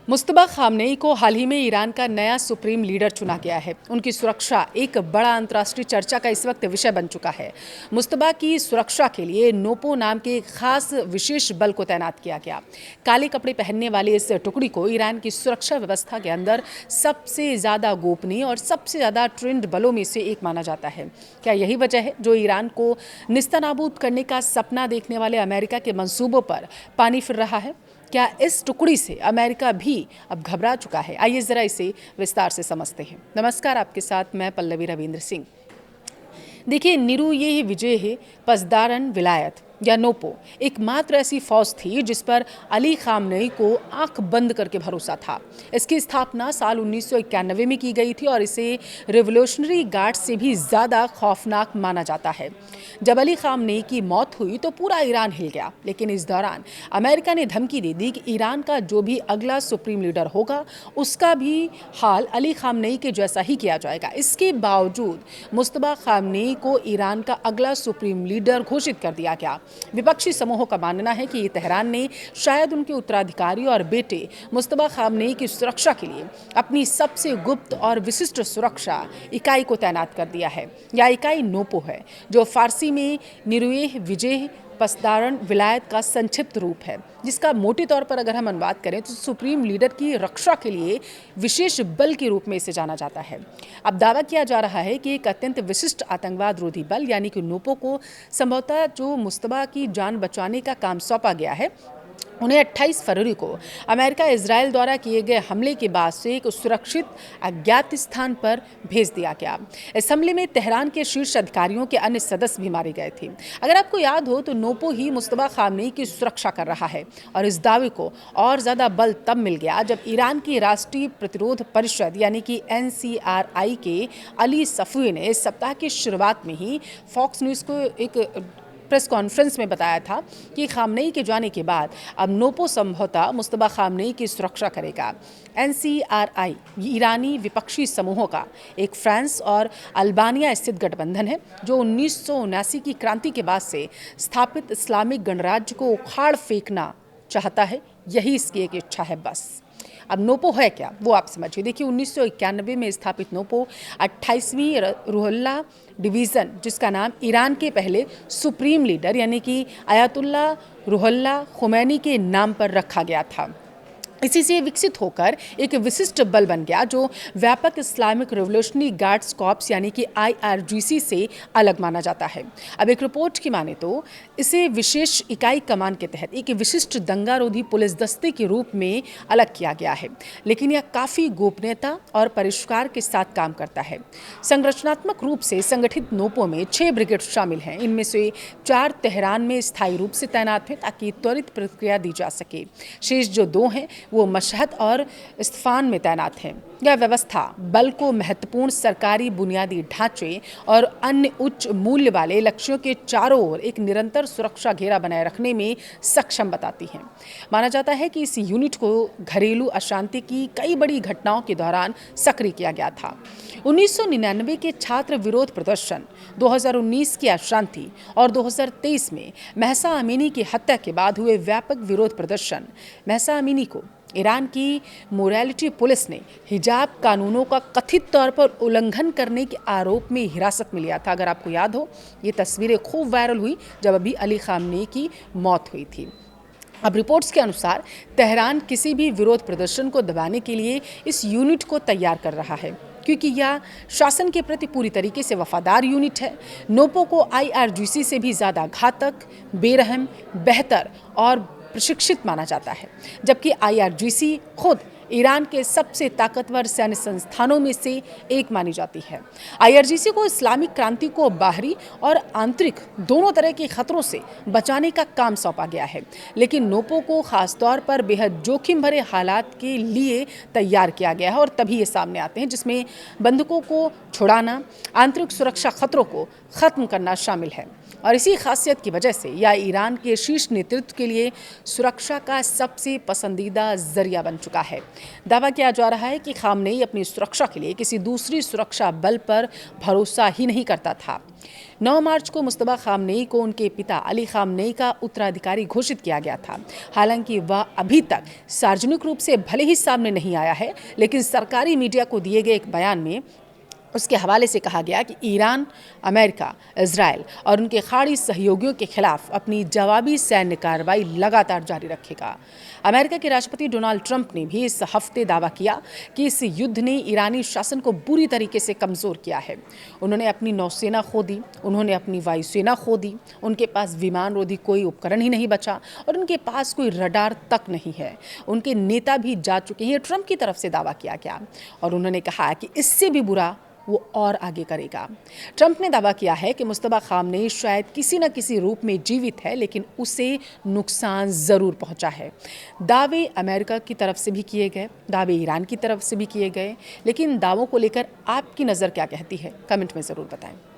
मुस्तबा Khamenei को हाल ही में Iran का नया सुप्रीम लीडर चुना गया है। उनकी सुरक्षा एक बड़ा अंतर्राष्ट्रीय चर्चा का इस वक्त विषय बन चुका है। मुस्तबा की सुरक्षा के लिए नोपो नाम के एक खास विशेष बल को तैनात किया गया। काले कपड़े पहनने वाले इस टुकड़ी को ईरान की सुरक्षा व्यवस्था के अंदर सबसे ज़्यादा गोपनीय और सबसे ज़्यादा ट्रेंड बलों में से एक माना जाता है। क्या यही वजह है जो ईरान को निस्तनाबूद करने का सपना देखने वाले अमेरिका के मंसूबों पर पानी फिर रहा है? क्या इस टुकड़ी से अमेरिका भी अब घबरा चुका है? आइए जरा इसे विस्तार से समझते हैं। नमस्कार, आपके साथ मैं पल्लवी रविंद्र सिंह। देखिए, निरूये विजय है पसदारन विलायत या नोपो एकमात्र ऐसी फौज थी जिस पर अली खामनेई को आंख बंद करके भरोसा था। इसकी स्थापना साल 1991 में की गई थी और इसे रिवोल्यूशनरी गार्ड से भी ज़्यादा खौफनाक माना जाता है। जब अली खामनेई की मौत हुई तो पूरा ईरान हिल गया, लेकिन इस दौरान अमेरिका ने धमकी दे दी कि ईरान का जो भी अगला सुप्रीम लीडर होगा उसका भी हाल अली खामनेई के जैसा ही किया जाएगा। इसके बावजूद मुस्तबा खामनेई को ईरान का अगला सुप्रीम लीडर घोषित कर दिया गया। विपक्षी समूहों का मानना है कि तेहरान ने शायद उनके उत्तराधिकारी और बेटे मुस्तबा खामनेई की सुरक्षा के लिए अपनी सबसे गुप्त और विशिष्ट सुरक्षा इकाई को तैनात कर दिया है। यह इकाई नोपो है, जो फारसी में निरूये विजय पसदारन विलायत का संक्षिप्त रूप है, जिसका मोटे तौर पर अगर हम अनुवाद करें तो सुप्रीम लीडर की रक्षा के लिए विशेष बल के रूप में इसे जाना जाता है। अब दावा किया जा रहा है कि एक अत्यंत विशिष्ट आतंकवाद रोधी बल यानी कि नोपो को संभवतः जो मुस्तबा की जान बचाने का काम सौंपा गया है, उन्हें 28 फरवरी को अमेरिका इजराइल द्वारा किए गए हमले के बाद से एक सुरक्षित अज्ञात स्थान पर भेज दिया गया। इस हमले में तेहरान के शीर्ष अधिकारियों के अन्य सदस्य भी मारे गए थे। अगर आपको याद हो तो नोपो ही मुस्तबा खामनेई की सुरक्षा कर रहा है, और इस दावे को और ज़्यादा बल तब मिल गया जब ईरान की राष्ट्रीय प्रतिरोध परिषद यानी कि NCRI के अली सफ़वी ने इस सप्ताह की शुरुआत में ही फॉक्स न्यूज़ को एक प्रेस कॉन्फ्रेंस में बताया था कि खामनेई के जाने के बाद अब नोपो संभवतः मुस्तबा खामनेई की सुरक्षा करेगा। NCRI ईरानी विपक्षी समूहों का एक फ्रांस और अल्बानिया स्थित गठबंधन है जो 1979 की क्रांति के बाद से स्थापित इस्लामिक गणराज्य को उखाड़ फेंकना चाहता है। यही इसकी एक इच्छा है बस। अब नोपो है क्या, वो आप समझिए। देखिए, 1991 में स्थापित नोपो 28वीं रुहुल्ला डिवीज़न, जिसका नाम ईरान के पहले सुप्रीम लीडर यानी कि आयतुल्ला रुहुल्ला खुमैनी के नाम पर रखा गया था। इसी से विकसित होकर एक विशिष्ट बल बन गया जो व्यापक इस्लामिक रिवोल्यूशनरी गार्ड्स कॉर्प्स यानी कि IRGC से अलग माना जाता है। अब एक रिपोर्ट की माने तो इसे विशेष इकाई कमान के तहत एक विशिष्ट दंगारोधी पुलिस दस्ते के रूप में अलग किया गया है, लेकिन यह काफ़ी गोपनीयता और परिष्कार के साथ काम करता है। संरचनात्मक रूप से संगठित नोपो में 6 ब्रिगेड शामिल हैं। इनमें से 4 तेहरान में स्थायी रूप से तैनात हैं ताकि त्वरित प्रतिक्रिया दी जा सके। शेष जो 2 हैं वो मशहद और इस्फहान में तैनात हैं। यह व्यवस्था बल को महत्वपूर्ण सरकारी बुनियादी ढांचे और अन्य उच्च मूल्य वाले लक्ष्यों के चारों ओर एक निरंतर सुरक्षा घेरा बनाए रखने में सक्षम बताती है। माना जाता है कि इस यूनिट को घरेलू अशांति की कई बड़ी घटनाओं के दौरान सक्रिय किया गया था। 1999 के छात्र विरोध प्रदर्शन, 2019 की अशांति और 2023 में महसा अमीनी की हत्या के बाद हुए व्यापक विरोध प्रदर्शन। महसा अमीनी को ईरान की मोरालिटी पुलिस ने हिजाब कानूनों का कथित तौर पर उल्लंघन करने के आरोप में हिरासत में लिया था। अगर आपको याद हो, ये तस्वीरें खूब वायरल हुई जब अभी अली खामनेई की मौत हुई थी। अब रिपोर्ट्स के अनुसार तेहरान किसी भी विरोध प्रदर्शन को दबाने के लिए इस यूनिट को तैयार कर रहा है, क्योंकि यह शासन के प्रति पूरी तरीके से वफादार यूनिट है। नोपो को IRGC से भी ज़्यादा घातक, बेरहम, बेहतर और प्रशिक्षित माना जाता है, जबकि IRGC खुद ईरान के सबसे ताकतवर सैन्य संस्थानों में से एक मानी जाती है। IRGC को इस्लामिक क्रांति को बाहरी और आंतरिक दोनों तरह के खतरों से बचाने का काम सौंपा गया है, लेकिन नोपो को खास तौर पर बेहद जोखिम भरे हालात के लिए तैयार किया गया है और तभी ये सामने आते हैं, जिसमें बंधकों को छुड़ाना, आंतरिक सुरक्षा खतरों को खत्म करना शामिल है। और इसी खासियत की वजह से यह ईरान के शीर्ष नेतृत्व के लिए सुरक्षा का सबसे पसंदीदा जरिया बन चुका है। दावा किया जा रहा है कि खामनेई अपनी सुरक्षा के लिए किसी दूसरी सुरक्षा बल पर भरोसा ही नहीं करता था। 9 मार्च को मुस्तबा खामनेई को उनके पिता अली खामनेई का उत्तराधिकारी घोषित किया गया था। हालांकि वह अभी तक सार्वजनिक रूप से भले ही सामने नहीं आया है, लेकिन सरकारी मीडिया को दिए गए एक बयान में उसके हवाले से कहा गया कि ईरान, अमेरिका, इजराइल और उनके खाड़ी सहयोगियों के खिलाफ अपनी जवाबी सैन्य कार्रवाई लगातार जारी रखेगा। अमेरिका के राष्ट्रपति डोनाल्ड ट्रंप ने भी इस हफ्ते दावा किया कि इस युद्ध ने ईरानी शासन को बुरी तरीके से कमज़ोर किया है। उन्होंने अपनी नौसेना खो दी, उन्होंने अपनी वायुसेना खो दी, उनके पास विमान रोधी कोई उपकरण ही नहीं बचा और उनके पास कोई रडार तक नहीं है। उनके नेता भी जा चुके हैं, ट्रंप की तरफ से दावा किया गया और उन्होंने कहा कि इससे भी बुरा वो और आगे करेगा। ट्रंप ने दावा किया है कि मुस्तबा खामनेई शायद किसी न किसी रूप में जीवित है, लेकिन उसे नुकसान ज़रूर पहुंचा है। दावे अमेरिका की तरफ से भी किए गए, दावे ईरान की तरफ से भी किए गए, लेकिन दावों को लेकर आपकी नज़र क्या कहती है? कमेंट में ज़रूर बताएं।